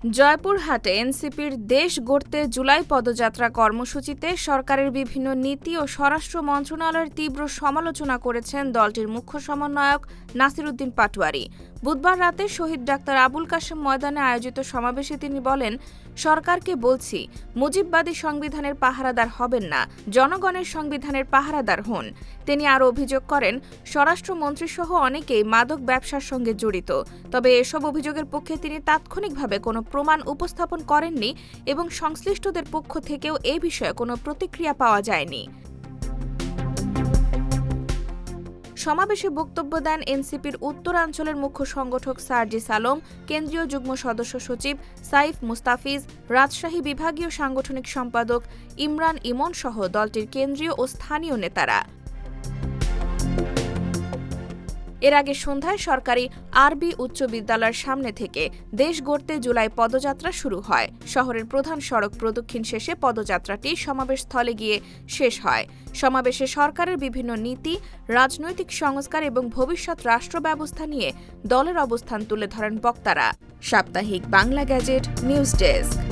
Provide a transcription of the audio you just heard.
জয়পুরহাটে এনসিপির দেশ গড়তে জুলাই পদযাত্রা কর্মসূচিতে সরকারের বিভিন্ন নীতি ও স্বরাষ্ট্র মন্ত্রণালয়ের তীব্র সমালোচনা করেছেন দলটির মুখ্য সমন্বয়ক নাসির উদ্দিন পাটোয়ারী। বুধবার রাতে শহীদ ডাক্তার আবুল কাশেম ময়দানে আয়োজিত সমাবেশে তিনি বলেন, সরকারকে বলছি, মুজিববাদী সংবিধানের পাহারাদার হবেন না, জনগণের সংবিধানের পাহারাদার হন। তিনি আরও অভিযোগ করেন, স্বরাষ্ট্রমন্ত্রীসহ অনেকেই মাদক ব্যবসার সঙ্গে জড়িত। তবে এসব অভিযোগের পক্ষে তিনি তাৎক্ষণিকভাবে কোনো প্রমাণ উপস্থাপন করেননি এবং সংশ্লিষ্টদের পক্ষ থেকেও এ বিষয়ে কোনো প্রতিক্রিয়া পাওয়া যায়নি। সমাবেশে বক্তব্য দেন এনসিপির উত্তরাঞ্চলের মুখ্য সংগঠক সার্জিস আলম, কেন্দ্রীয় যুগ্ম সদস্য সচিব সাইফ মুস্তাফিজ, রাজশাহী বিভাগীয় সাংগঠনিক সম্পাদক ইমরান ইমন সহ দলটির কেন্দ্রীয় ও স্থানীয় নেতারা। এর আগে সন্ধ্যায় সরকারি আরবি উচ্চ বিদ্যালয়ের সামনে থেকে দেশ গড়তে জুলাই পদযাত্রা শুরু হয়। শহরের প্রধান সড়ক প্রদক্ষিণ শেষে পদযাত্রাটি সমাবেশস্থলে গিয়ে শেষ হয়। সমাবেশে সরকারের বিভিন্ন নীতি, রাজনৈতিক সংস্কার এবং ভবিষ্যৎ রাষ্ট্র ব্যবস্থা নিয়ে দলের অবস্থান তুলে ধরেন বক্তারা। সাপ্তাহিক বাংলা গ্যাজেট নিউজ ডেস্ক।